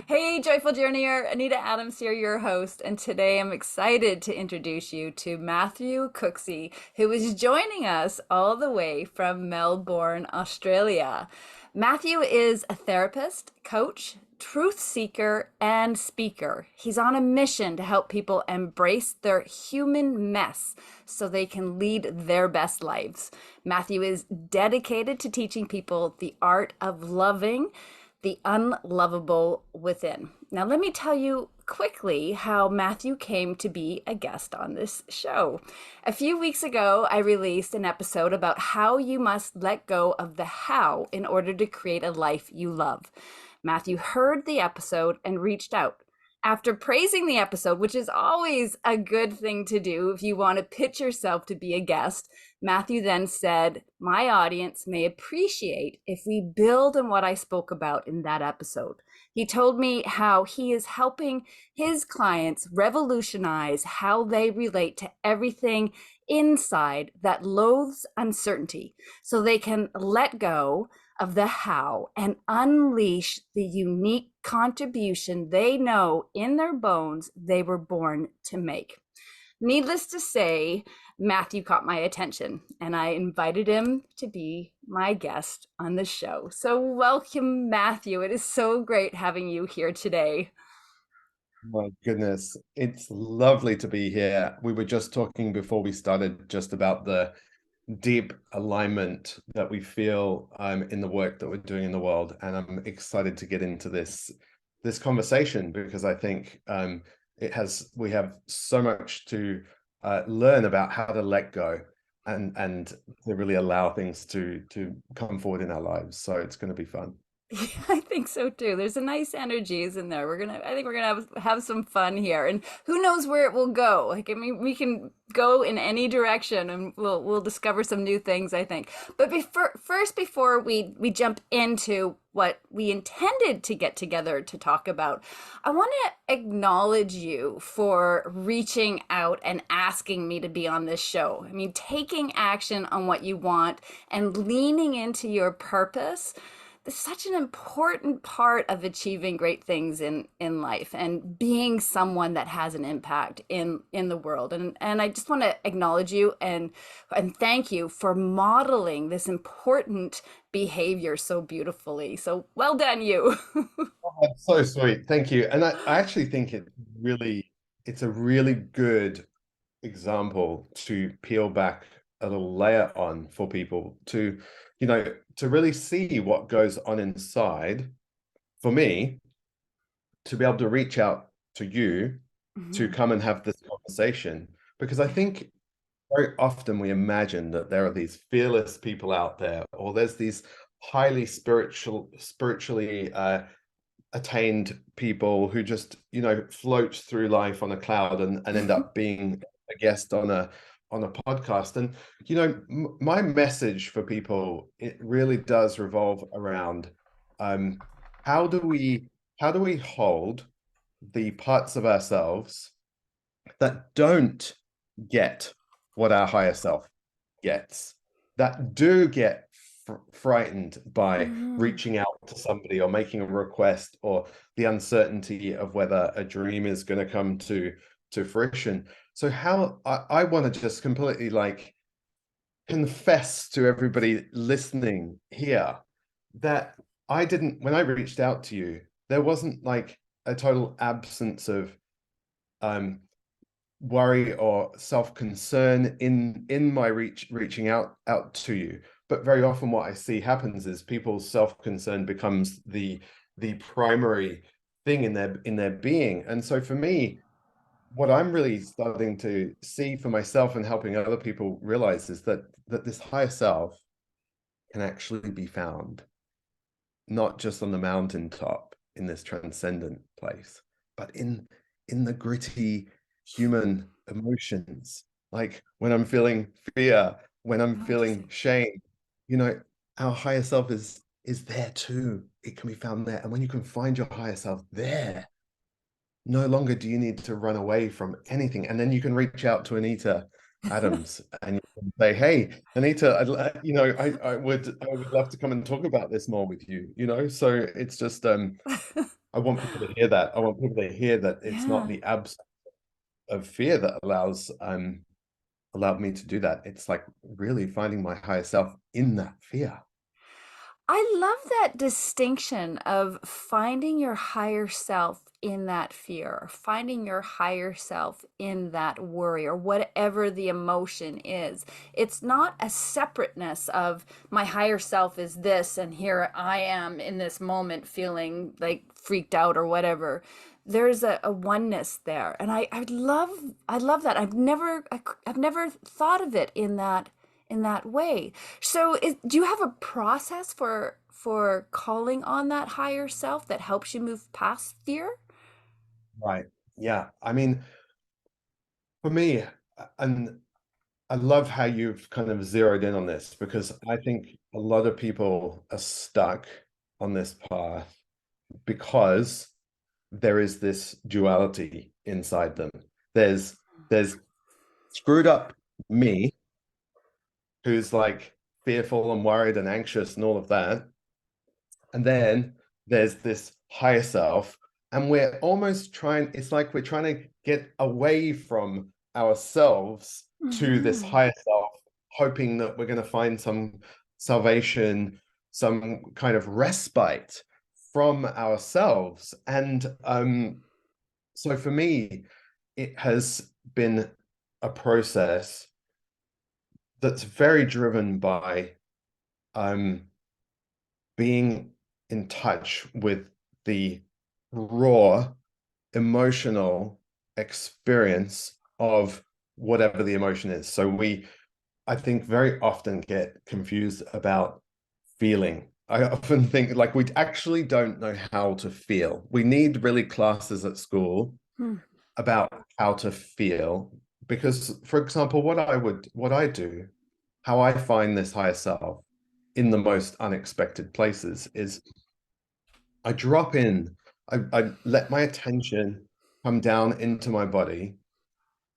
Hey, Joyful Journeyer, Anita Adams here, your host, and today I'm excited to introduce you to Matthew Cooksey, who is joining us all the way from Melbourne, Australia. Matthew is a therapist, coach, truth seeker, and speaker. He's on a mission to help people embrace their human mess so they can lead their best lives. Matthew is dedicated to teaching people the art of loving the unlovable within. Now, let me tell you quickly how Matthew came to be a guest on this show. A few weeks ago, I released an episode about how you must let go of the how in order to create a life you love. Matthew heard the episode and reached out. After praising the episode, which is always a good thing to do if you want to pitch yourself to be a guest, Matthew then said, "My audience may appreciate if we build on what I spoke about in that episode." He told me how he is helping his clients revolutionize how they relate to everything inside that loathes uncertainty so they can let go of the how and unleash the unique contribution they know in their bones they were born to make. Needless to say, Matthew caught my attention and I invited him to be my guest on the show. So, welcome, Matthew. It is so great having you here today. My goodness, it's lovely to be here. We were just talking before we started just about the deep alignment that we feel in the work that we're doing in the world, and I'm excited to get into this conversation because I think we have so much to learn about how to let go and to really allow things to come forward in our lives. So it's going to be fun. Yeah, I think so too. There's a nice energies in there. I think we're gonna have some fun here, and who knows where it will go. Like, I mean, we can go in any direction, and we'll discover some new things, I think. But before we jump into what we intended to get together to talk about, I want to acknowledge you for reaching out and asking me to be on this show. I mean, taking action on what you want and leaning into your purpose, it's such an important part of achieving great things in life and being someone that has an impact in the world. And I just want to acknowledge you and thank you for modeling this important behavior so beautifully. So well done, you. That's so sweet. Thank you. And I actually think it's a really good example to peel back a little layer on for people to really see what goes on inside. For me, to be able to reach out to you to Mhm. come and have this conversation, because I think very often we imagine that there are these fearless people out there, or there's these highly spiritually attained people who just float through life on a cloud and end up being a guest on a podcast. And my message for people, it really does revolve around um how do we hold the parts of ourselves that don't get what our higher self gets, that do get frightened by Mhm. reaching out to somebody or making a request, or the uncertainty of whether a dream is going to come to fruition. So how I want to just completely like confess to everybody listening here that I didn't, when I reached out to you, there wasn't like a total absence of um worry or self-concern in my reaching out to you. But very often what I see happens is people's self-concern becomes the primary thing in their being. And so for me, what I'm really starting to see for myself and helping other people realize is that this higher self can actually be found not just on the mountaintop in this transcendent place, but in the gritty human emotions. Like when I'm feeling fear, when I'm feeling Noticing. shame, our higher self is there too. It can be found there. And when you can find your higher self there, no longer do you need to run away from anything. And then you can reach out to Anita Adams and you can say, "Hey, Anita, I would love to come and talk about this more with you." So it's just I want people to hear that. I want people to hear that it's not Yeah. the absence of fear that allowed me to do that. It's like really finding my higher self in that fear. I love that distinction of finding your higher self in that fear, or finding your higher self in that worry, or whatever the emotion is. It's not a separateness of my higher self is this, and here I am in this moment feeling like freaked out or whatever. There's a oneness there. And I love that. I've never thought of it in that way. So, do you have a process for calling on that higher self that helps you move past fear? Right. Yeah. I mean, for me, and I love how you've kind of zeroed in on this because I think a lot of people are stuck on this path because there is this duality inside them. There's screwed up me who's like fearful and worried and anxious and all of that. And then there's this higher self, and we're almost trying, it's like we're trying to get away from ourselves to this Hmm. higher self, hoping that we're going to find some salvation, some kind of respite from ourselves. And so for me, it has been a process that's very driven by um, being in touch with the raw emotional experience of whatever the emotion is. So I think, very often get confused about feeling. I often think like we actually don't know how to feel. We need really classes at school Hmm. about how to feel because, for example, what I do, how I find this higher self in the most unexpected places is I drop in, I let my attention come down into my body,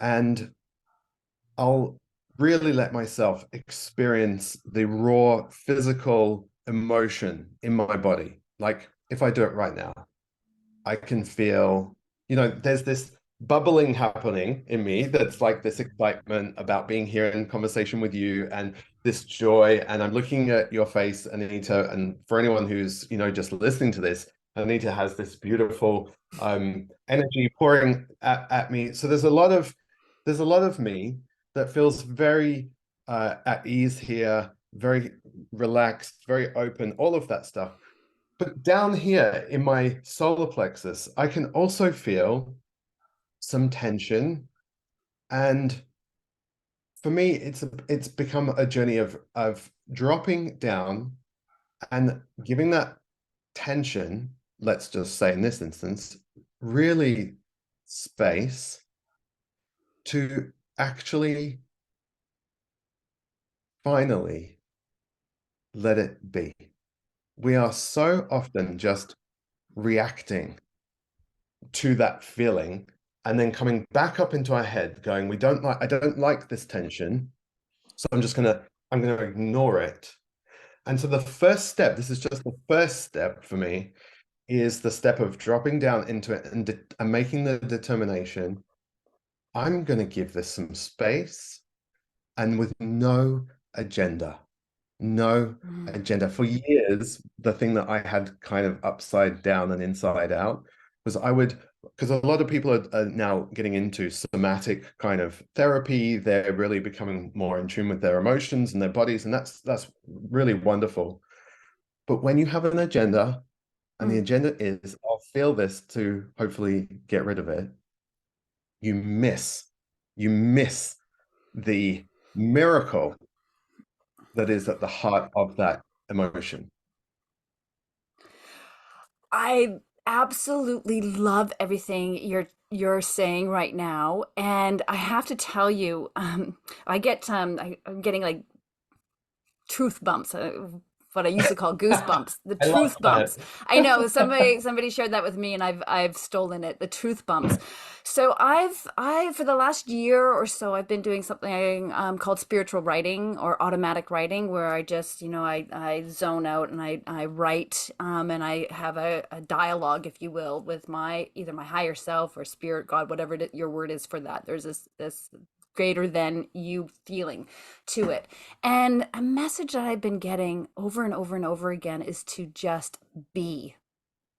and I'll really let myself experience the raw physical emotion in my body. Like if I do it right now, I can feel, there's this bubbling happening in me that's like this excitement about being here in conversation with you and this joy. And I'm looking at your face, Anita, and for anyone who's, just listening to this, Anita has this beautiful energy pouring at me. So there's a lot of me that feels very at ease here, very relaxed, very open, all of that stuff. But down here in my solar plexus, I can also feel some tension. And for me, it's become a journey of dropping down and giving that tension, let's just say in this instance, really space to actually finally let it be. We are so often just reacting to that feeling and then coming back up into our head going, I don't like this tension, so I'm gonna ignore it. And so the first step, this is just the first step for me, is the step of dropping down into it and making the determination, I'm going to give this some space and with no agenda. No Mm. agenda. For years, the thing that I had kind of upside down and inside out was because a lot of people are now getting into somatic kind of therapy. They're really becoming more in tune with their emotions and their bodies, and that's really wonderful. But when you have an agenda, and the Mm. agenda is, I'll feel this to hopefully get rid of it, you miss, you miss the miracle that is at the heart of that emotion. I absolutely love everything you're saying right now, and I have to tell you, I'm getting like truth bumps. what I used to call goosebumps, the I love truth that. bumps. I know somebody shared that with me, and I've stolen it, the truth bumps. So I for the last year or so I've been doing something called spiritual writing or automatic writing, where I just I zone out and I write, and I have a dialogue, if you will, with my either my higher self or spirit, God, whatever your word is for that. There's this greater than you feeling to it. And a message that I've been getting over and over and over again is to just be.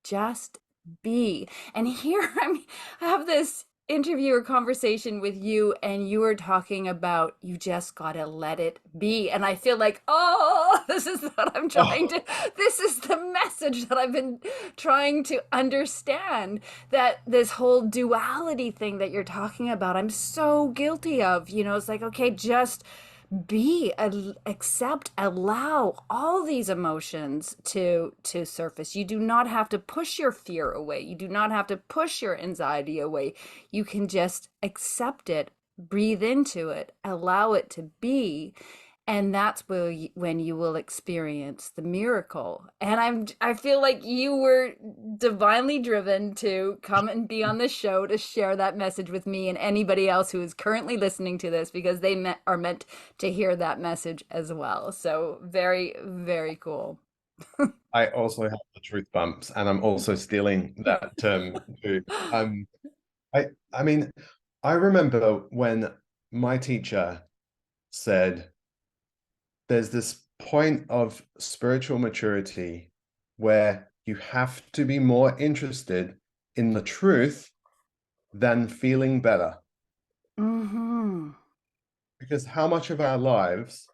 Just be. And here I have this interview or conversation with you, and you are talking about you just gotta let it be. And I feel like, oh, this is what I'm trying Oh, to, this is the message that I've been trying to understand, that this whole duality thing that you're talking about, I'm so guilty of. It's like, okay, just be, accept, allow all these emotions to surface. You do not have to push your fear away. You do not have to push your anxiety away. You can just accept it, breathe into it, allow it to be, and that's when you will experience the miracle. And I feel like you were divinely driven to come and be on the show to share that message with me and anybody else who is currently listening to this, because are meant to hear that message as well. So very, very cool. I also have the truth bumps, and I'm also stealing that term too. I mean, I remember when my teacher said, there's this point of spiritual maturity where you have to be more interested in the truth than feeling better. Mm-hmm. Because how much of our lives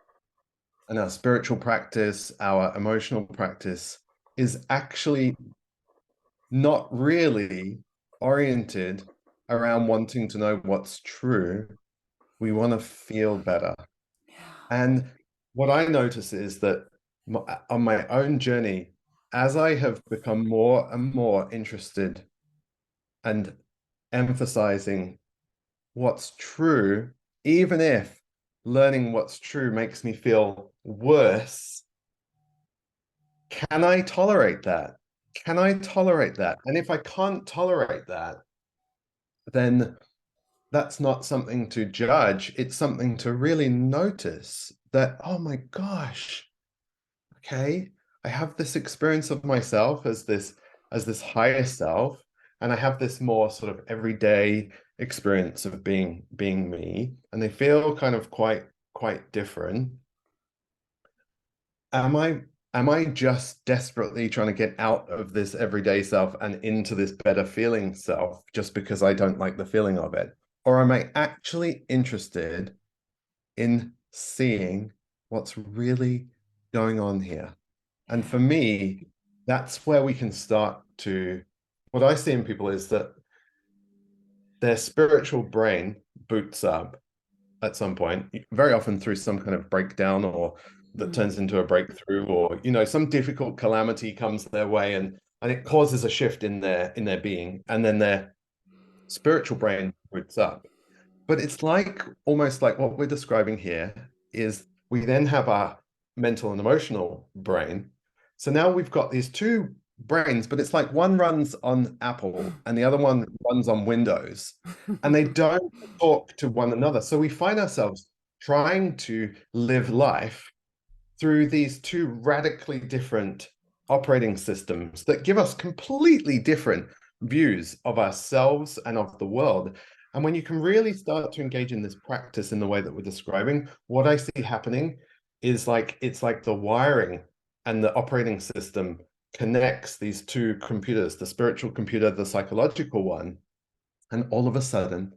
and our spiritual practice, our emotional practice is actually not really oriented around wanting to know what's true. We want to feel better. And what I notice is that on my own journey, as I have become more and more interested and emphasizing what's true, even if learning what's true makes me feel worse, can I tolerate that? Can I tolerate that? And if I can't tolerate that, then that's not something to judge. It's something to really notice that, oh my gosh, okay, I have this experience of myself as this higher self, and I have this more sort of everyday experience of being me, and they feel kind of quite different. Am I just desperately trying to get out of this everyday self and into this better feeling self just because I don't like the feeling of it? Or am I actually interested in seeing what's really going on here? And for me, that's where we can start to, what I see in people is that their spiritual brain boots up at some point, very often through some kind of breakdown or that Mm. turns into a breakthrough, or some difficult calamity comes their way, and it causes a shift in their being, and then their spiritual brain boots up. But it's like almost like what we're describing here is we then have our mental and emotional brain. So now we've got these two brains, but it's like one runs on Apple and the other one runs on Windows, and they don't talk to one another. So we find ourselves trying to live life through these two radically different operating systems that give us completely different views of ourselves and of the world. And when you can really start to engage in this practice in the way that we're describing, what I see happening is like it's like the wiring and the operating system connects these two computers, the spiritual computer, the psychological one, and all of a sudden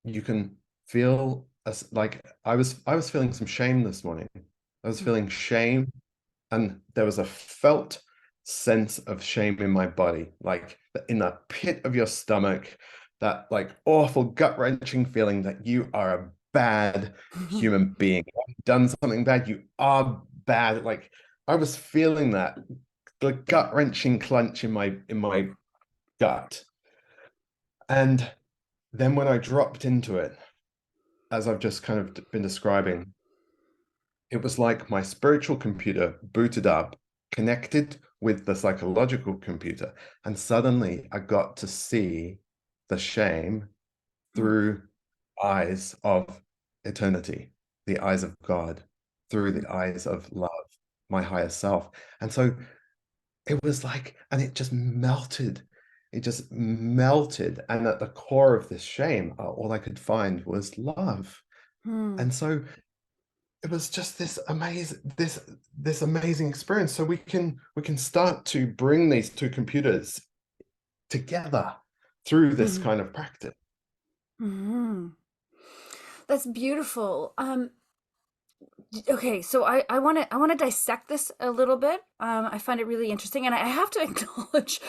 you can feel like I was feeling some shame this morning. I was feeling shame, and there was a felt sense of shame in my body, like in the pit of your stomach, that like awful gut-wrenching feeling that you are a bad human being. You've done something bad, you are bad. Like I was feeling that, the gut-wrenching clench in my gut. And then when I dropped into it, as I've just kind of been describing, it was like my spiritual computer booted up, connected with the psychological computer, and suddenly I got to see the shame Mm, through eyes of eternity, the eyes of God, through mm, the eyes of love, my higher self. And so it was like, and it just melted. It just melted. And at the core of this shame, all I could find was love. mm, And so it was just this amazing experience. So we can start to bring these two computers together through this mm, kind of practice. mm. That's beautiful. Okay, so I want to dissect this a little bit. I find it really interesting, and I have to acknowledge,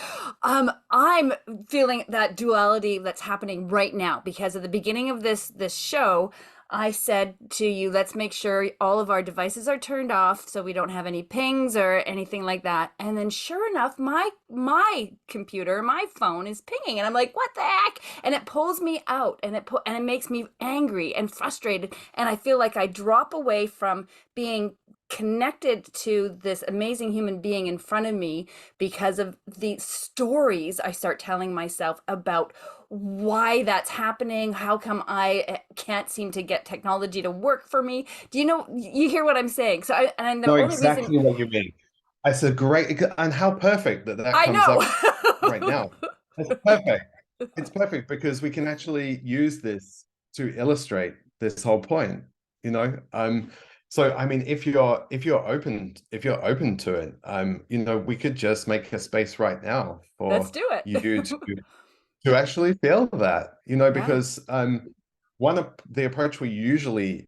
I'm feeling that duality that's happening right now because at the beginning of this show, I said to you, let's make sure all of our devices are turned off so we don't have any pings or anything like that. And then sure enough, my computer, my phone is pinging and I'm like, "What the heck?" And it pulls me out and it makes me angry and frustrated and I feel like I drop away from being connected to this amazing human being in front of me because of the stories I start telling myself about why that's happening. How come I can't seem to get technology to work for me? Do you know, you hear what I'm saying? And the Know only reason exactly what you mean. It's a great, and how perfect that that I comes up right know. now. It's perfect. It's perfect because we can actually use this to illustrate this whole point, you know. So I mean, if you're open to it, we could just make a space right now Let's for do you it. to actually feel that, Yeah, because one of the approach we usually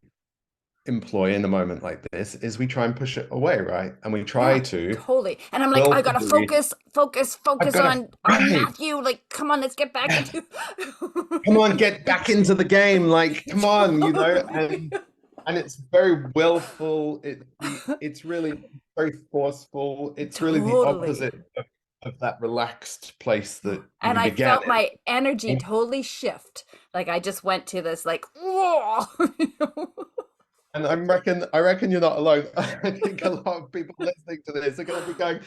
employ in a moment like this is we try and push it away, right? And we try yeah, to totally. And I'm like, I gotta willfully, focus, focus, I've focus got to, on right, Matthew. Like, come on, let's get back yes, into come on, get back into the game, like, come on, totally. and it's very willful. It's really very forceful. It's really the Totally. opposite of that relaxed place that And you I began felt my energy in. totally shift. Like I just went to this like, whoa. And I reckon you're not alone. I think a lot of people listening to this are going to be going,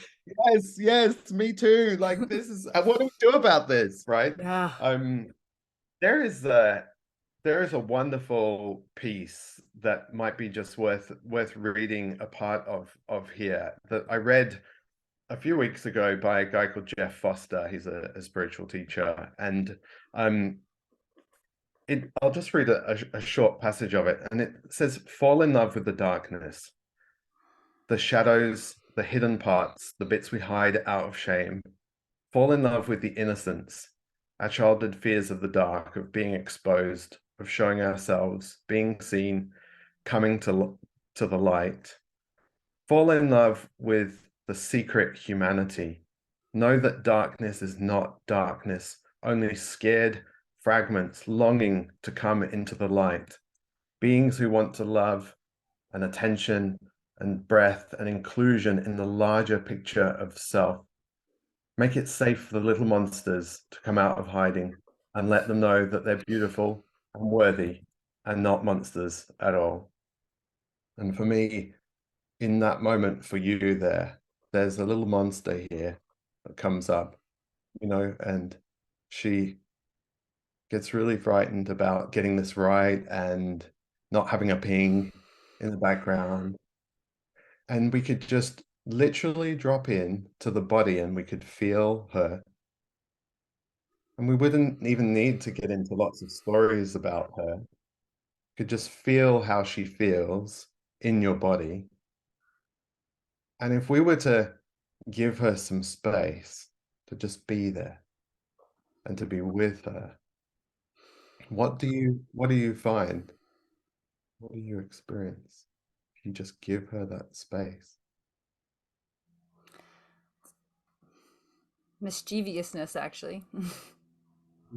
yes, yes, me too. Like this is, what do we do about this, right? Yeah. Um, there is a wonderful piece that might be just worth reading a part of here that I read a few weeks ago by a guy called Jeff Foster. He's a spiritual teacher, and um, I'll just read a short passage of it, and it says, "Fall in love with the darkness, the shadows, the hidden parts, the bits we hide out of shame. Fall in love with the innocence, our childhood fears of the dark, of being exposed, of showing ourselves, being seen, coming to the light. Fall in love with the secret humanity. Know that darkness is not darkness, only scared fragments longing to come into the light. Beings who want to love and attention and breath and inclusion in the larger picture of self. Make it safe for the little monsters to come out of hiding and let them know that they're beautiful and worthy and not monsters at all." And for me, in that moment for you there's a little monster here that comes up, and she gets really frightened about getting this right and not having a ping in the background. And we could just literally drop in to the body and we could feel her. And we wouldn't even need to get into lots of stories about her. Could just feel how she feels in your body. And if we were to give her some space to just be there and to be with her, what do you find? What do you experience if you just give her that space? Mischievousness, actually.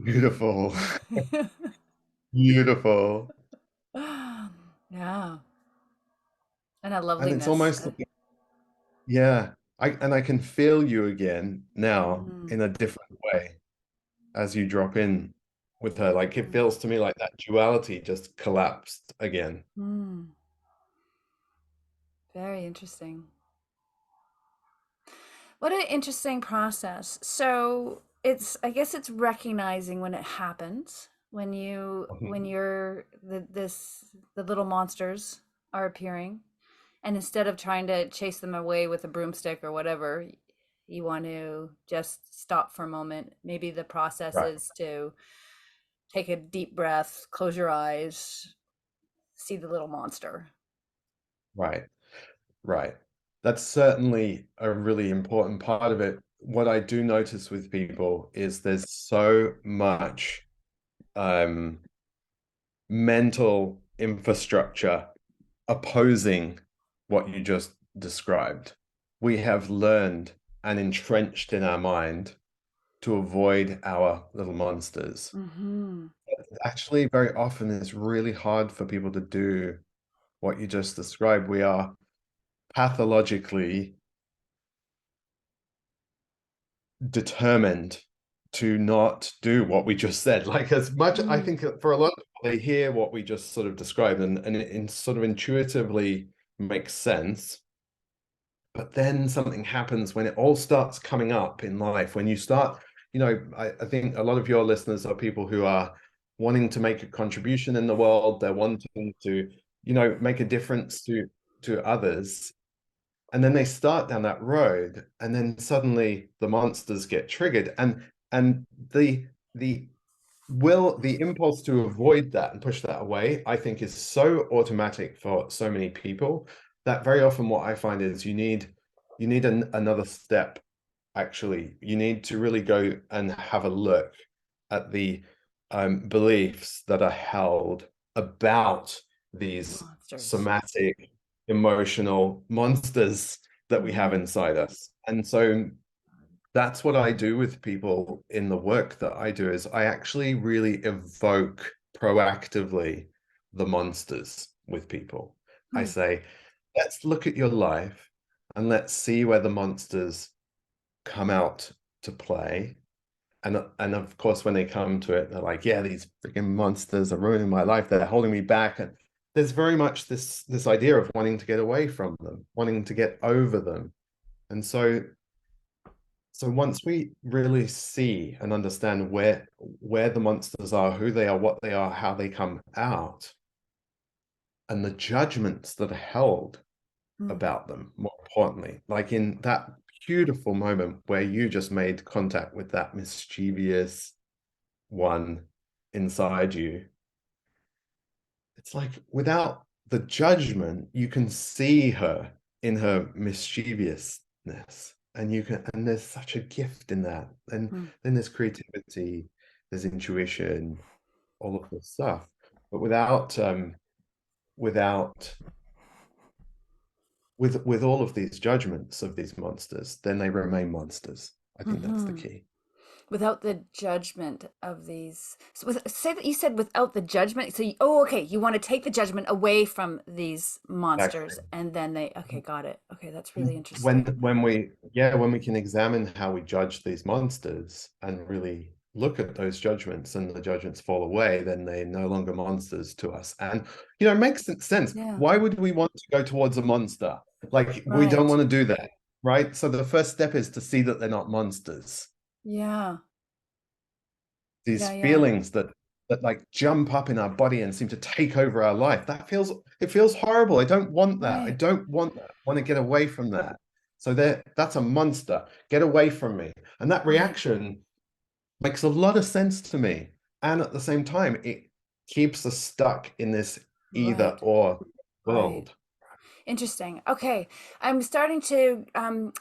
Beautiful. Beautiful. Yeah. And a And it's loveliness. almost like, yeah, I can feel you again now Mm, in a different way as you drop in with her. Like it mm, feels to me like that duality just collapsed again. mm. Very interesting. What an interesting process. So it's, I guess it's recognizing when it happens, when Mhm. you're the little monsters are appearing, and instead of trying to chase them away with a broomstick or whatever, you want to just stop for a moment. Maybe the process Right, is to take a deep breath, close your eyes, see the little monster. right, right. That's certainly a really important part of it. What I do notice with people is there's so much um, mental infrastructure opposing what you just described. We have learned and entrenched in our mind to avoid our little monsters. Mm-hmm. Actually, very often it's really hard for people to do what you just described. We are pathologically determined to not do what we just said. Like as much, I Mm. think for a lot of people, they hear what we just sort of described and it sort of intuitively makes sense. But then something happens when it all starts coming up in life. When you start, I think a lot of your listeners are people who are wanting to make a contribution in the world. They're wanting to, make a difference to others. And then they start down that road, and then suddenly the monsters get triggered. And the impulse to avoid that and push that away, I think, is so automatic for so many people that very often what I find is you need another step. Actually, you need to really go and have a look at the beliefs that are held about these Monsters. somatic emotional monsters that we have Mm-hmm. inside us. And so that's what I do with people in the work that I do is I actually really evoke proactively the monsters with people. I Hmm. say, let's look at your life and let's see where the monsters come out to play. And of course, when they come to it, they're like, yeah, these freaking monsters are ruining my life. They're holding me back. And there's very much this idea of wanting to get away from them, wanting to get over them. And so once we really see and understand where the monsters are, who they are, what they are, how they come out, and the judgments that are held Hmm. about them, more importantly, like in that beautiful moment where you just made contact with that mischievous one inside you, it's like without the judgment, you can see her in her mischievousness. And there's such a gift in that. And Hmm. then there's creativity, there's intuition, all of this stuff. But without with all of these judgments of these monsters, then they remain monsters. I think that's the Mm-hmm. key. Without the judgment of these, so say that you said without the judgment. So oh, okay, you want to take the judgment away from these Exactly. monsters, and then they, okay, got it. Okay, that's really when interesting. when we yeah when we can examine how we judge these monsters and really look at those judgments and the judgments fall away, then they're no longer monsters to us. And it makes sense. Yeah. Why would we want to go towards a monster? Like we don't Right. want to do that, right? So the first step is to see that they're not monsters. Yeah. These Yeah. Yeah. feelings that like jump up in our body and seem to take over our life, it feels horrible. I don't want that. I Right. don't want that. I want to get away from that. So that's a monster. Get away from me. And that Right. reaction makes a lot of sense to me. And at the same time, it keeps us stuck in this either Right. or Right. world. Interesting. Okay. I'm starting to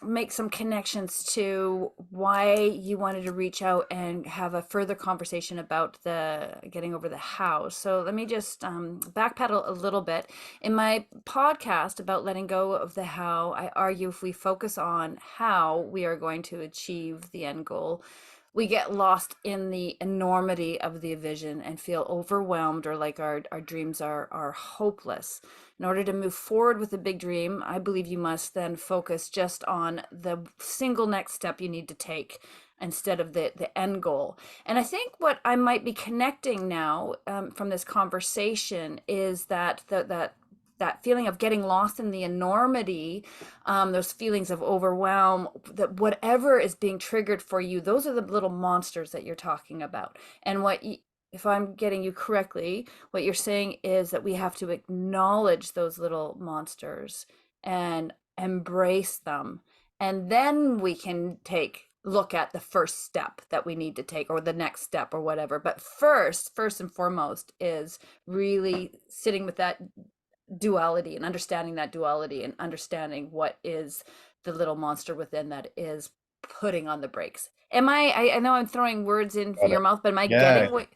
make some connections to why you wanted to reach out and have a further conversation about the getting over the how. So let me just backpedal a little bit. In my podcast about letting go of the how, I argue if we focus on how we are going to achieve the end goal, we get lost in the enormity of the vision and feel overwhelmed or like our dreams are hopeless. In order to move forward with a big dream, I believe you must then focus just on the single next step you need to take instead of the end goal. And I think what I might be connecting now from this conversation is that that feeling of getting lost in the enormity, those feelings of overwhelm, that whatever is being triggered for you, those are the little monsters that you're talking about. And if I'm getting you correctly, what you're saying is that we have to acknowledge those little monsters and embrace them, and then we can take look at the first step that we need to take, or the next step, or whatever. But first and foremost is really sitting with that duality and understanding that duality and understanding what is the little monster within that is putting on the brakes. I know I'm throwing words in for Got your it. mouth, but am I Yeah, getting what?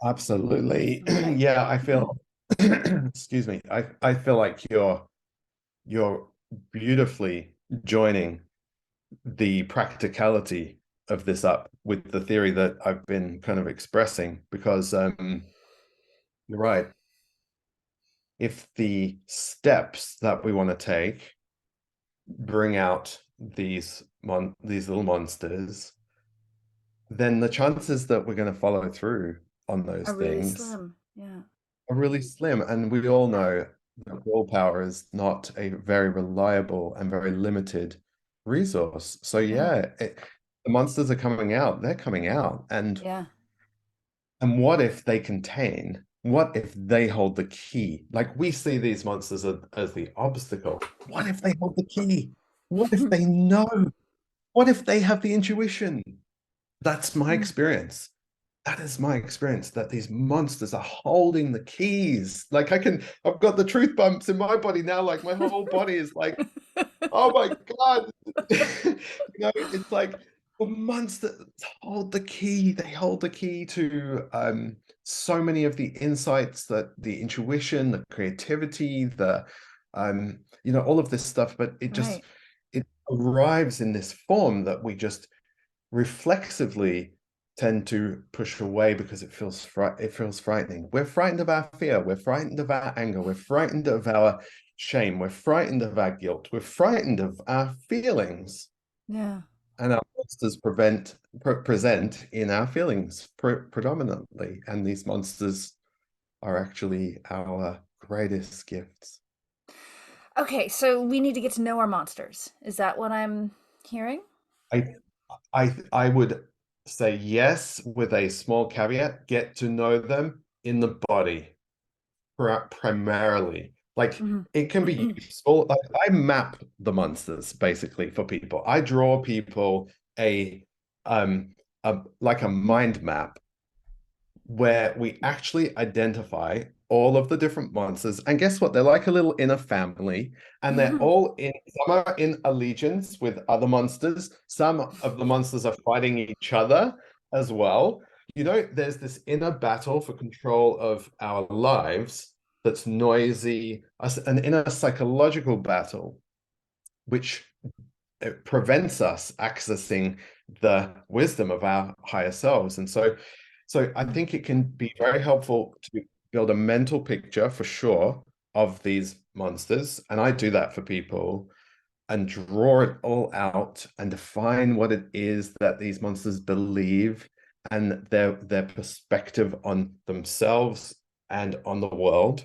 absolutely. Okay. Yeah, I feel excuse me. I feel like you're beautifully joining the practicality of this up with the theory that I've been kind of expressing, because you're right. If the steps that we want to take bring out these little monsters, then the chances that we're going to follow through on those Are really things slim. Yeah. are really slim. And we all know that willpower is not a very reliable and very limited resource. So Yeah. yeah, the monsters are coming out. They're coming out. Yeah. And what if they contain? What if they hold the key? Like we see these monsters as the obstacle. What if they hold the key? What if they know? What if they have the intuition? That's my experience. That is my experience, that these monsters are holding the keys. Like I've got the truth bumps in my body now. Like my whole body is like, oh my God. It's like the monsters hold the key. They hold the key to so many of the insights, that the intuition, the creativity, all of this stuff, but Right. it arrives in this form that we just reflexively tend to push away because it feels frightening. We're frightened of our fear, we're frightened of our anger, we're frightened of our shame, we're frightened of our guilt, we're frightened of our feelings, Yeah. and our monsters present in our feelings predominantly, and these monsters are actually our greatest gifts. Okay, so we need to get to know our monsters. Is that what I'm hearing? I I would say yes, with a small caveat. Get to know them in the body primarily. Like Hmm. it can be useful. Like I map the monsters basically for people. I draw people a um like a mind map where we actually identify all of the different monsters. And guess what? They're like a little inner family, and some are in allegiance with other monsters. Some of the monsters are fighting each other as well. There's this inner battle for control of our lives that's noisy, an inner psychological battle, which it prevents us accessing the wisdom of our higher selves. And so I think it can be very helpful to build a mental picture for sure of these monsters. And I do that for people, and draw it all out and define what it is that these monsters believe, and their perspective on themselves and on the world.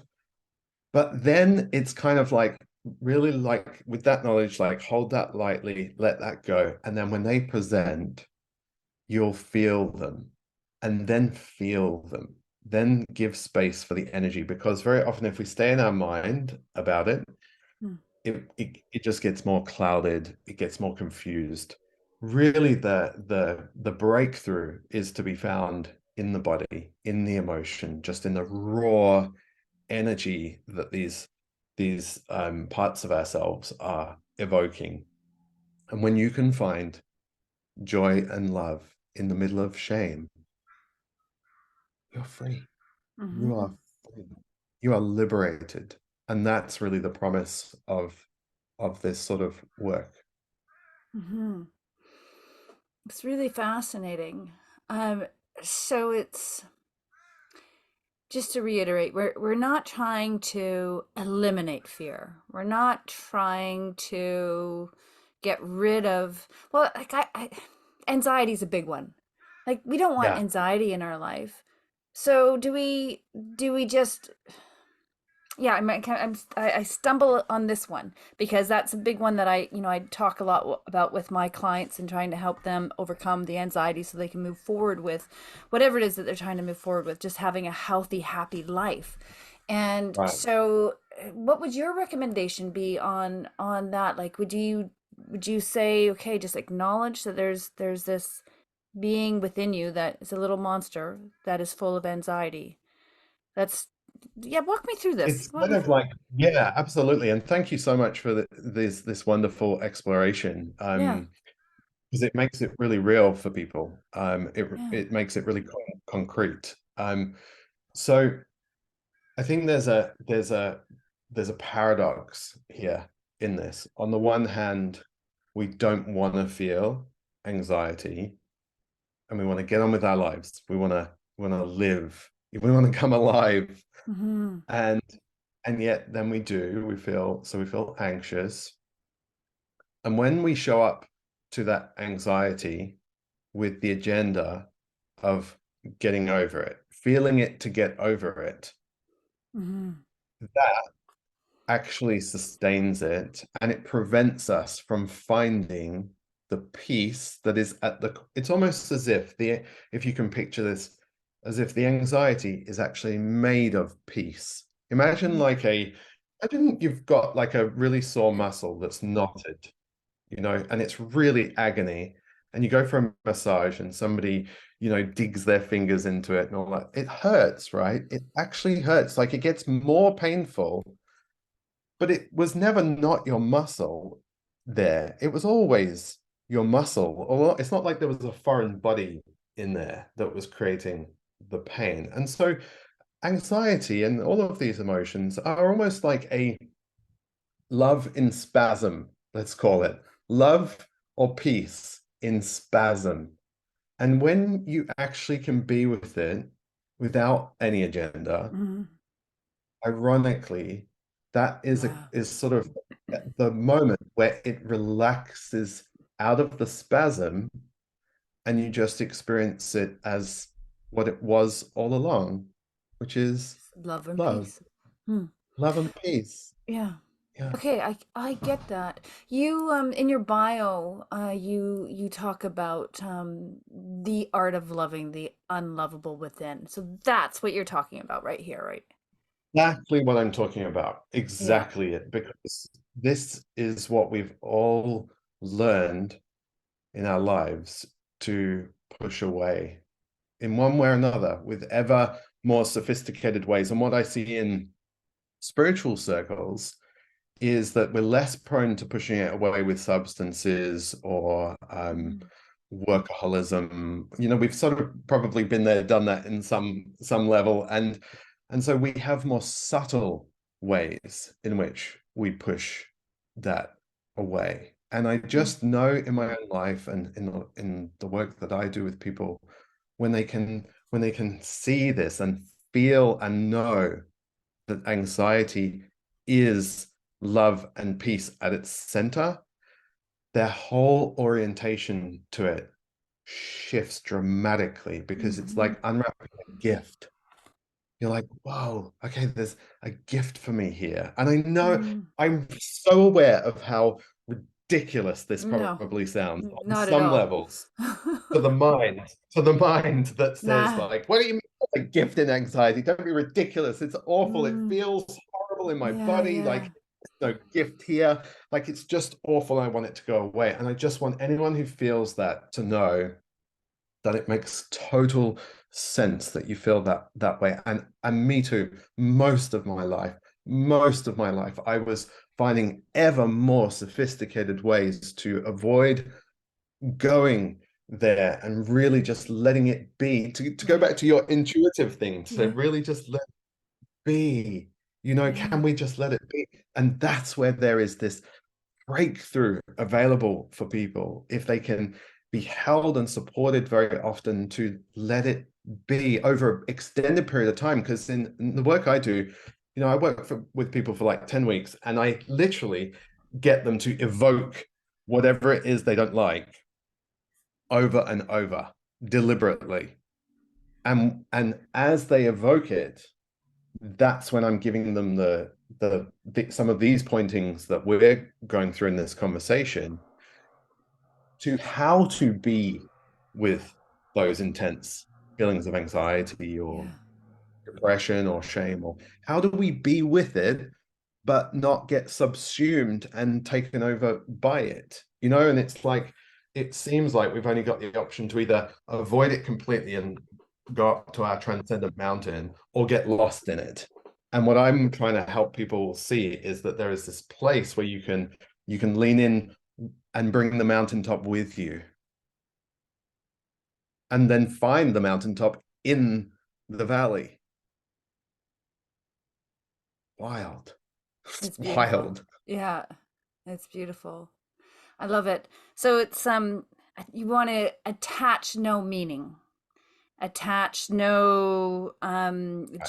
But then it's kind of like, really, like with that knowledge, like hold that lightly, let that go. And then when they present, you'll feel them, and then feel them. Then give space for the energy, because very often if we stay in our mind about it, it just gets more clouded, it gets more confused. Really, the breakthrough is to be found in the body, in the emotion, just in the raw energy that these parts of ourselves are evoking. And when you can find joy and love in the middle of shame, you're free. You are Hmm. free. You are liberated. And that's really the promise of this sort of work. Hmm. It's really fascinating. Um, so it's just to reiterate, we're not trying to eliminate fear. We're not trying to get rid of, well, like anxiety is a big one. Like we don't want Yeah. anxiety in our life. So do we just Yeah, I stumble on this one because that's a big one that I talk a lot about with my clients and trying to help them overcome the anxiety so they can move forward with whatever it is that they're trying to move forward with, just having a healthy, happy life. And Right. so, what would your recommendation be on that? Like, would you say, okay, just acknowledge that there's this being within you that is a little monster that is full of anxiety? That's Yeah, walk me through this. It's Walk kind me of through. like, yeah, absolutely. And thank you so much for this wonderful exploration. Yeah. Because it makes it really real for people. Yeah. It makes it really concrete. So I think there's a paradox here in this. On the one hand, we don't want to feel anxiety and we want to get on with our lives. We want to live. We want to come alive. Hmm. And and yet then we feel anxious. And when we show up to that anxiety with the agenda of getting over it, feeling it to get over it, Hmm. that actually sustains it and it prevents us from finding the peace that is at the it's almost as if the if you can picture this as if the anxiety is actually made of peace. Imagine Hmm. like a imagine you've got like a really sore muscle that's knotted, and it's really agony. And you go for a massage and somebody, digs their fingers into it and all that. It hurts, right? It actually hurts. Like it gets more painful, but it was never not your muscle there. It was always your muscle. Or it's not like there was a foreign body in there that was creating the pain. And so anxiety and all of these emotions are almost like a love in spasm, let's call it love or peace in spasm. And when you actually can be with it without any agenda, Hmm. ironically, that Wow. is sort of the moment where it relaxes out of the spasm and you just experience it as what it was all along, which is Love and love, peace. Hmm. love and peace. Yeah. Yeah. Okay, I get that. You in your bio, you talk about the art of loving the unlovable within. So that's what you're talking about right here, right? Exactly what I'm talking about. Yeah. Exactly it. Because this is what we've all learned in our lives to push away in one way or another with ever more sophisticated ways. And what I see in spiritual circles is that we're less prone to pushing it away with substances or Hmm. workaholism. We've sort of probably been there, done that in some level, and so we have more subtle ways in which we push that away. And I Hmm. just know in my own life and in the work that I do with people, when they can see this and feel and know that anxiety is love and peace at its center, their whole orientation to it shifts dramatically because it's Hmm. like unwrapping a gift. You're like, whoa, okay, there's a gift for me here. And I know Hmm. I'm so aware of how ridiculous this No, probably sounds on not at some all. levels to the mind that says Nah. like, what do you mean a gift in anxiety? Don't be ridiculous. It's awful. It Mm. feels horrible in my Yeah, body. yeah. Like there's no gift here. Like it's just awful. I want it to go away. And I just want anyone who feels that to know that it makes total sense that you feel that way. And me too. Most of my life, I was finding ever more sophisticated ways to avoid going there and really just letting it be. To go Yeah. back to your intuitive thing, to Yeah. really just let it be. Yeah. Can we just let it be? And that's where there is this breakthrough available for people if they can be held and supported very often to let it be over an extended period of time. Because in the work I do, I work with people for like 10 weeks and I literally get them to evoke whatever it is they don't like over and over deliberately. And as they evoke it, that's when I'm giving them some of these pointings that we're going through in this conversation to how to be with those intense feelings of anxiety or Yeah. depression or shame, or how do we be with it but not get subsumed and taken over by it, and it's like it seems like we've only got the option to either avoid it completely and go up to our transcendent mountain or get lost in it. And what I'm trying to help people see is that there is this place where you can lean in and bring the mountaintop with you, and then find the mountaintop in the valley. Wild. It's beautiful. Wild. Yeah. It's beautiful. I love it. So it's you want to attach no meaning, attach no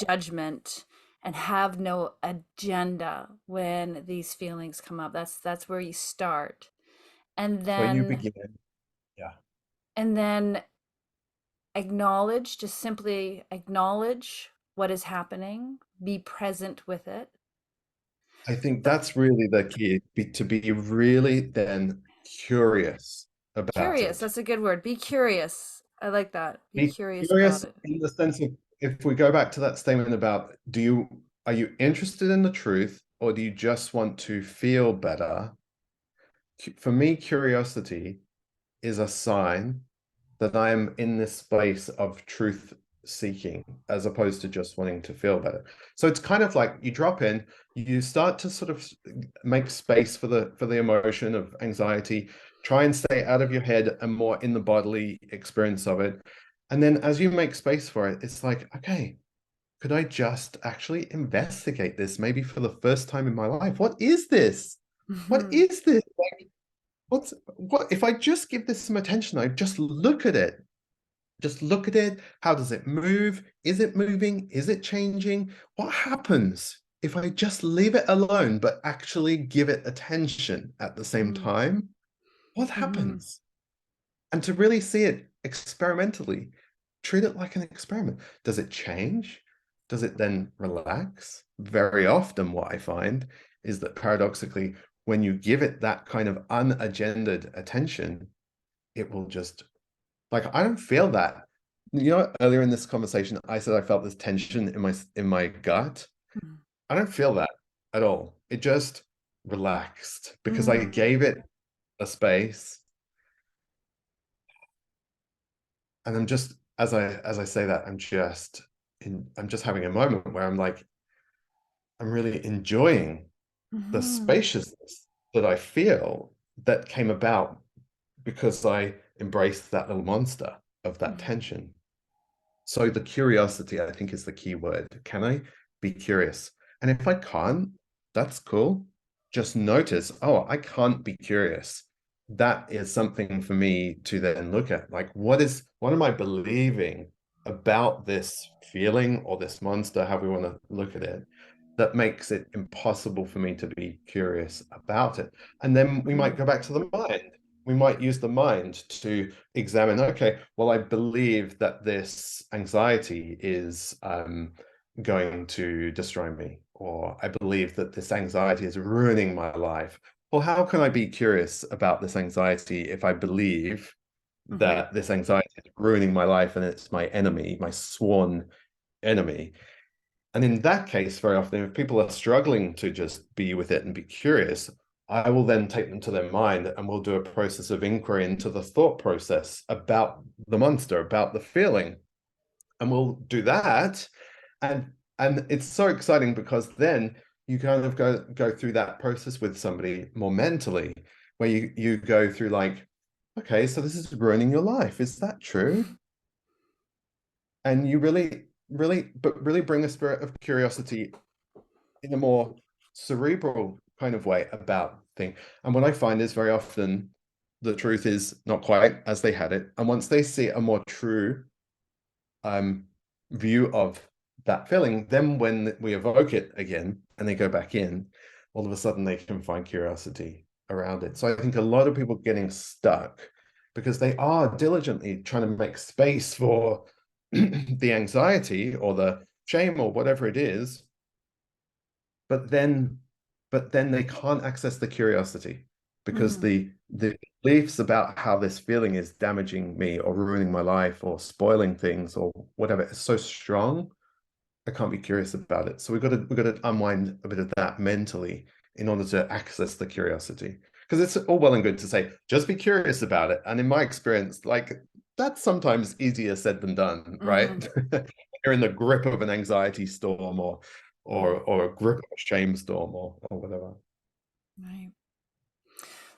judgment, and have no agenda when these feelings come up. That's where you start. And That's where you then begin. Yeah. and then acknowledge, just simply acknowledge what is happening, be present with it. I think But that's really the key, to be really then curious about curious, it. that's a good word. Be curious. I like that. Be Be curious about curious it. in the sense of, if we go back to that statement about, are you interested in the truth, or do you just want to feel better? For me, curiosity is a sign that I am in this space of truth seeking as opposed to just wanting to feel better. So it's kind of like you drop in, you start to sort of make space for the emotion of anxiety, try and stay out of your head and more in the bodily experience of it. And then as you make space for it, it's like, okay, could I just actually investigate this maybe for the first time in my life? What is this? What Mhm. is this? Like, what if I just give this some attention? I just look at it. Just look at it. How does it move? Is it moving? Is it changing? What happens if I just leave it alone, but actually give it attention at the same Mhm. time? What Mhm. happens? And to really see it experimentally, treat it like an experiment. Does it change? Does it then relax? Very often, what I find is that paradoxically, when you give it that kind of unagendered attention, it will just, like, I don't feel that. Earlier in this conversation, I said I felt this tension in my gut. Mhm. I don't feel that at all. It just relaxed because I Mm. gave it a space. And I'm just, as I say that, I'm just having a moment where I'm like, I'm really enjoying the Mhm. spaciousness that I feel that came about because I embraced that little monster of that Mhm. tension. So the curiosity, I think, is the key word. Can I be curious? And if I can't, that's cool. Just notice, oh, I can't be curious. That is something for me to then look at. Like, what am I believing about this feeling or this monster, however we want to look at it, that makes it impossible for me to be curious about it? And then we might Mhm. go back to the mind. We might use the mind to examine, okay, well, I believe that this anxiety is going to destroy me, or I believe that this anxiety is ruining my life. Well, how can I be curious about this anxiety if I believe Mhm. that this anxiety is ruining my life and it's my enemy, my sworn enemy? And in that case, very often, if people are struggling to just be with it and be curious, I will then take them to their mind and we'll do a process of inquiry into the thought process about the monster, about the feeling. And we'll do that. And it's so exciting because then you kind of go through that process with somebody more mentally, where you go through like, okay, so this is ruining your life. Is that true? And you really bring a spirit of curiosity in a more cerebral kind of way about things. And what I find is very often the truth is not quite as they had it. And once they see a more true um, view of that feeling, then when we evoke it again and they go back in, all of a sudden they can find curiosity around it. So I think a lot of people getting stuck because they are diligently trying to make space for the anxiety or shame or whatever it is, but then they can't access the curiosity because Mm-hmm. the beliefs about how this feeling is damaging me or ruining my life or spoiling things or whatever is so strong. I can't be curious about it. So we've got to unwind a bit of that mentally in order to access the curiosity. Because it's all well and good to say, just be curious about it. And in my experience, like that's sometimes easier said than done, Mm-hmm. right? You're in the grip of an anxiety storm or a grip of a shame storm or whatever. Right.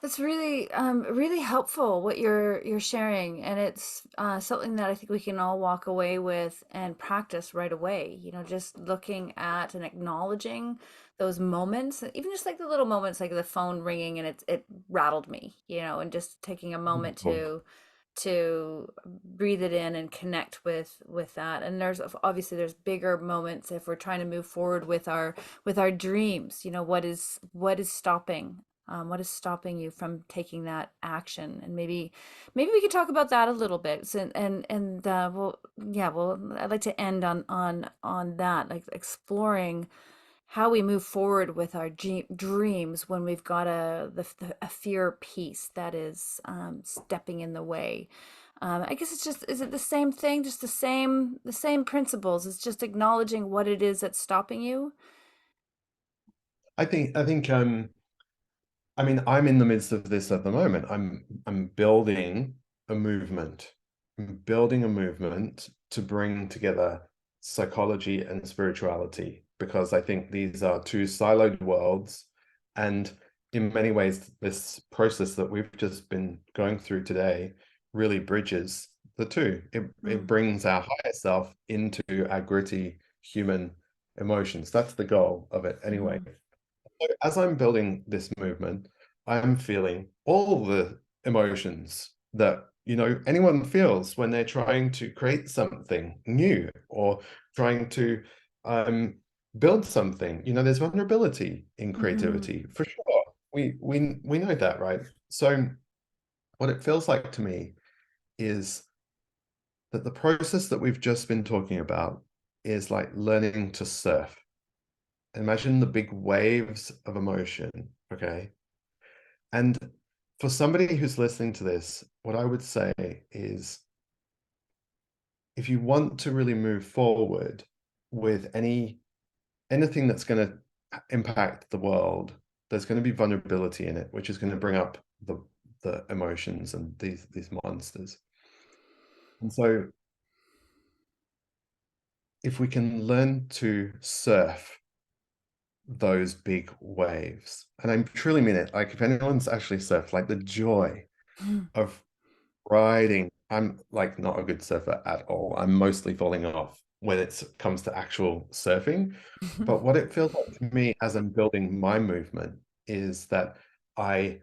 That's really, really helpful what you're sharing, and it's something that I think we can all walk away with and practice right away. You know, just looking at and acknowledging those moments, even just like the little moments, like the phone ringing and it rattled me. You know, and just taking a moment Cool. to breathe it in and connect with that. And there's obviously there's bigger moments if we're trying to move forward with our dreams. You know, what is stopping, what is stopping you from taking that action? And maybe we could talk about that a little bit. So, and well, yeah, well, I'd like to end on that, like exploring how we move forward with our dreams when we've got a fear piece that is stepping in the way. I guess it's just, is it the same thing? Just the same principles. It's just acknowledging what it is that's stopping you. I think I mean, I'm in the midst of this at the moment. I'm building a movement. I'm building a movement to bring together psychology and spirituality because I think these are two siloed worlds. And in many ways, this process that we've just been going through today really bridges the two. It Mm, brings our higher self into our gritty human emotions. That's the goal of it anyway. mhm, So as I'm building this movement, I'm feeling all the emotions that, anyone feels when they're trying to create something new or trying to um, build something. There's vulnerability in mhm, creativity for sure. We know that, right? So what it feels like to me is that the process that we've just been talking about is like learning to surf. Imagine the big waves of emotion, okay? And for somebody who's listening to this, what I would say is if you want to really move forward with anything that's going to impact the world, there's going to be vulnerability in it, which is going to bring up the emotions and these monsters. And so if we can learn to surf those big waves, and I truly mean it, like if anyone's actually surfed, like the joy mhm, of riding. I'm like not a good surfer at all. I'm mostly falling off when it comes to actual surfing. But what it feels like to me as I'm building my movement is that I,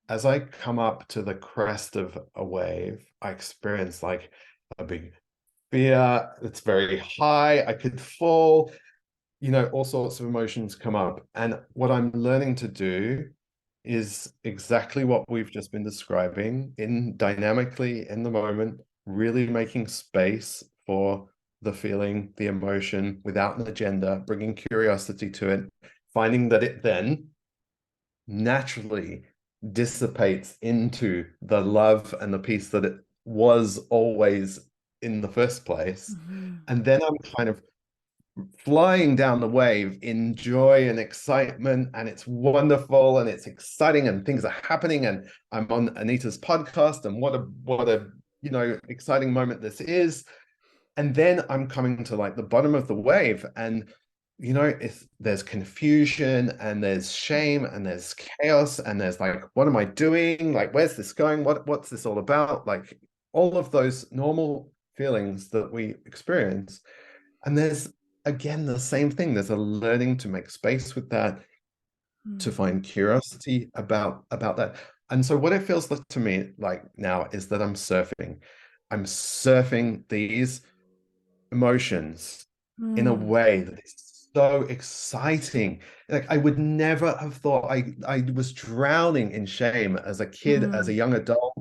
as I come up to the crest of a wave, I experience like a big fear. It's very high. I could fall, all sorts of emotions come up. And what I'm learning to do is exactly what we've just been describing in dynamically in the moment, really making space for the feeling, the emotion without an agenda, bringing curiosity to it, finding that it then naturally dissipates into the love and the peace that it was always in the first place. mhm, And then I'm kind of flying down the wave in joy and excitement, and it's wonderful and it's exciting and things are happening, and I'm on Anita's podcast, and what a exciting moment this is. And then I'm coming to like the bottom of the wave, and if there's confusion and there's shame and there's chaos and there's like, what am I doing, like where's this going, what's this all about, like all of those normal feelings that we experience. And there's again the same thing. There's a learning to make space with that, to mhm, find curiosity about that. And so what it feels like to me like now is that I'm surfing. I'm surfing these emotions in a mm, way that is so exciting. Like I would never have thought I was drowning in shame as a kid, as a mm, young adult,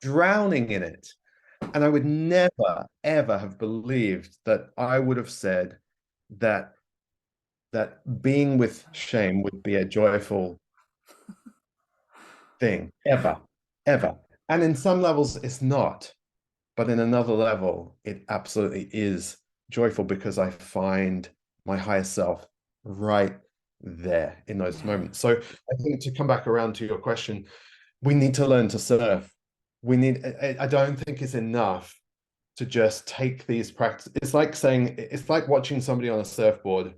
drowning in it. And I would never, ever have believed that I would have said that being with shame would be a joyful thing, ever, ever. And in some levels, it's not. But in another level, it absolutely is joyful because I find my higher self right there in those Yeah. moments. So I think to come back around to your question, we need to learn to surf. We need, I don't think it's enough to just take these practice. It's like saying, it's like watching somebody on a surfboard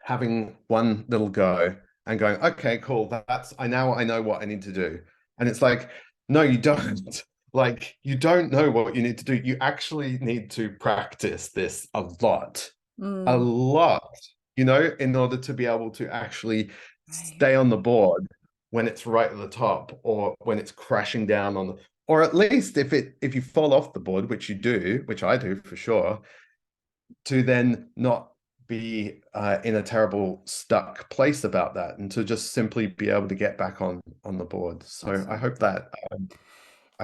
having one little go and going, okay, cool. I know what I need to do. And it's like, no, you don't. Like, you don't know what you need to do. You actually need to practice this a Mm, lot, in order to be able to actually right. stay on the board when it's right at the top or when it's crashing down or at least if you fall off the board, which you do, which I do for sure, to then not be in a terrible stuck place about that and to just simply be able to get back on the board. So Awesome. I hope that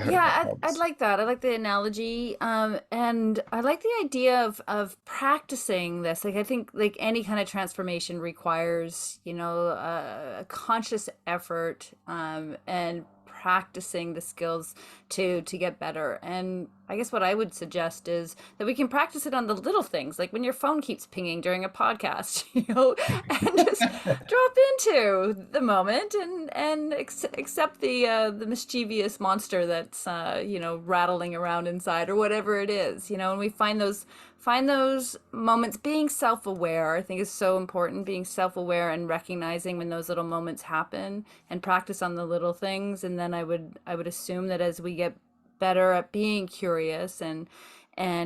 Yeah, I'd helps. like that. I like the analogy, and I like the idea of practicing this. Like I think like any kind of transformation requires, a conscious effort, and practicing the skills to get better. And I guess what I would suggest is that we can practice it on the little things, like when your phone keeps pinging during a podcast, and just drop into the moment and accept the mischievous monster that's rattling around inside or whatever it is, and we find those moments. Being self-aware, I think, is so important. Being self-aware and recognizing when those little moments happen, and practice on the little things. And then I would assume that as we get better at being curious and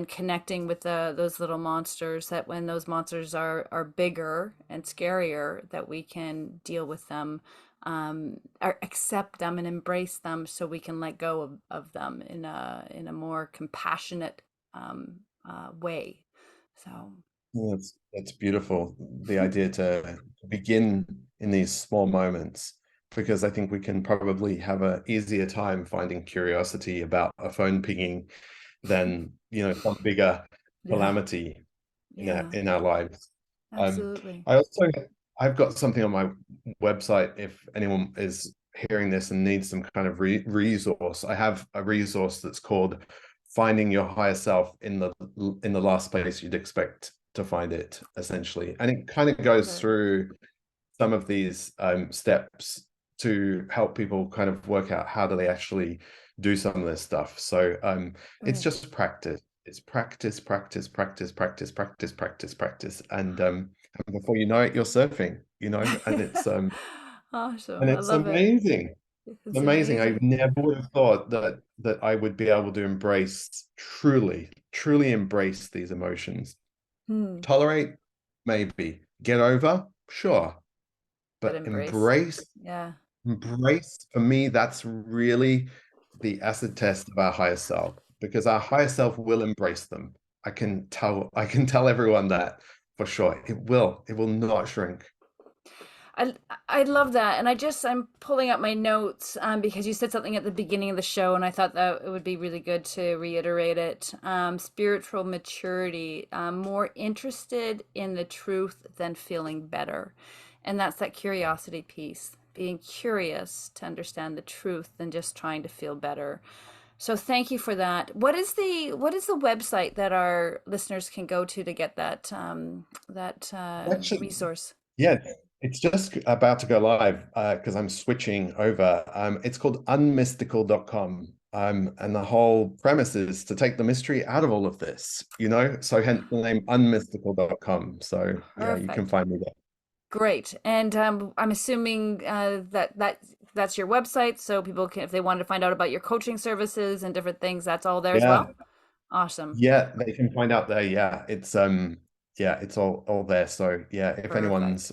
connecting with those little monsters, that when those monsters are bigger and scarier, that we can deal with them, or accept them and embrace them, so we can let go of them in a more compassionate way. So That's beautiful. The idea to begin in these small moments, because I think we can probably have an easier time finding curiosity about a phone pinging than, some bigger yeah, calamity yeah, in our lives. Um, absolutely. I also I've got something on my website if anyone is hearing this and needs some kind of resource. I have a resource that's called Finding Your Higher Self in the last place you'd expect to find it, essentially. And it kind of Love goes it. through some of these steps to help people kind of work out how do they actually do some of this stuff. So it's Great. just practice. It's practice, practice, practice, practice, practice, practice, practice. And before you know it, you're surfing, and Awesome. I it's love it. amazing. It's It's amazing. I amazing. never would have thought that I would be able to embrace truly, truly embrace these emotions. Hmm. Tolerate, maybe. Get over, sure. But But embrace. Yeah. embrace for me, that's really the acid test of our higher self, because our higher self will embrace them. I can tell everyone that for sure. It will not shrink. I I love that, and I'm pulling up my notes, because you said something at the beginning of the show, and I thought that it would be really good to reiterate it. Spiritual maturity, more interested in the truth than feeling better, and that's that curiosity piece. Being curious to understand the truth than just trying to feel better. So thank you for that. What is the website that our listeners can go to get that Actually, resource? yeah, it's just about to go live because I'm switching over. It's called unmystical.com. And the whole premise is to take the mystery out of all of this, So hence the name unmystical.com. So yeah, you can Perfect. find me there. Great. And I'm assuming that's your website, so people can, if they wanted to find out about your coaching services and different things, that's all there as Yeah, well. Awesome. yeah, they can find out there. Yeah, it's all there. So yeah, if Perfect. anyone's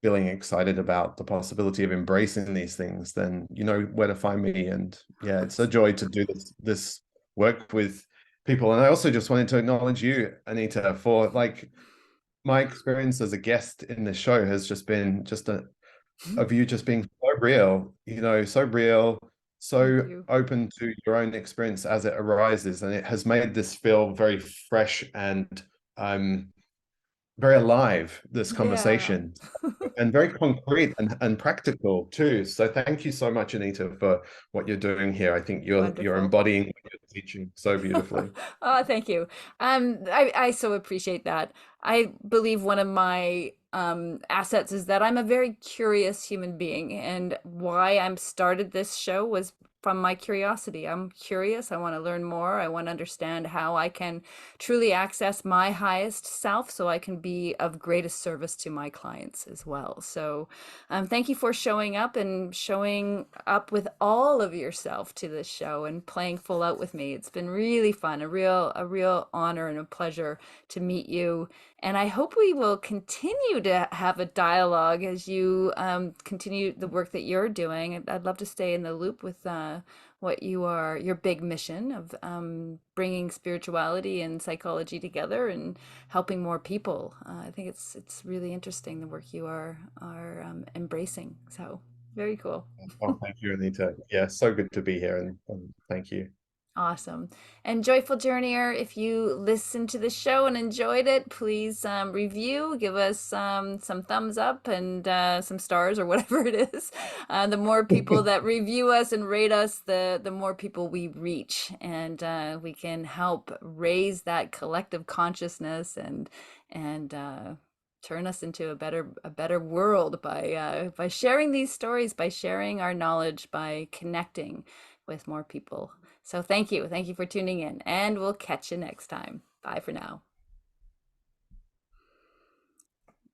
feeling excited about the possibility of embracing these things, then you know where to find me. And yeah, it's a joy to do this work with people. And I also just wanted to acknowledge you, Anita, for like my experience as a guest in the show has just been just of you just being so real, so real, Thank so you. open to your own experience as it arises, and it has made this feel very fresh and um, very alive, this Yeah. conversation, and very concrete and practical too. So thank you so much, Anita, for what you're doing here. I think you're Wonderful. embodying what you're teaching so beautifully. Oh, thank you. I so appreciate that. I believe one of my assets is that I'm a very curious human being, and why I'm started this show was from my curiosity. I'm curious. I want to learn more. I want to understand how I can truly access my highest self so I can be of greatest service to my clients as well. So, thank you for showing up and showing up with all of yourself to this show and playing full out with me. It's been really fun, a real honor and a pleasure to meet you. And I hope we will continue to have a dialogue as you continue the work that you're doing. I'd love to stay in the loop with what you are, your big mission of bringing spirituality and psychology together and helping more people. I think it's really interesting the work you are embracing. So very cool. Oh, thank you, Anita. Yeah, so good to be here, and thank you. Awesome. And Joyful Journeyer, if you listened to the show and enjoyed it, please review, give us some thumbs up and some stars or whatever it is. The more people that review us and rate us, the more people we reach, and we can help raise that collective consciousness and turn us into a better world by sharing these stories, by sharing our knowledge, by connecting with more people. So thank you. Thank you for tuning in, and we'll catch you next time. Bye for now.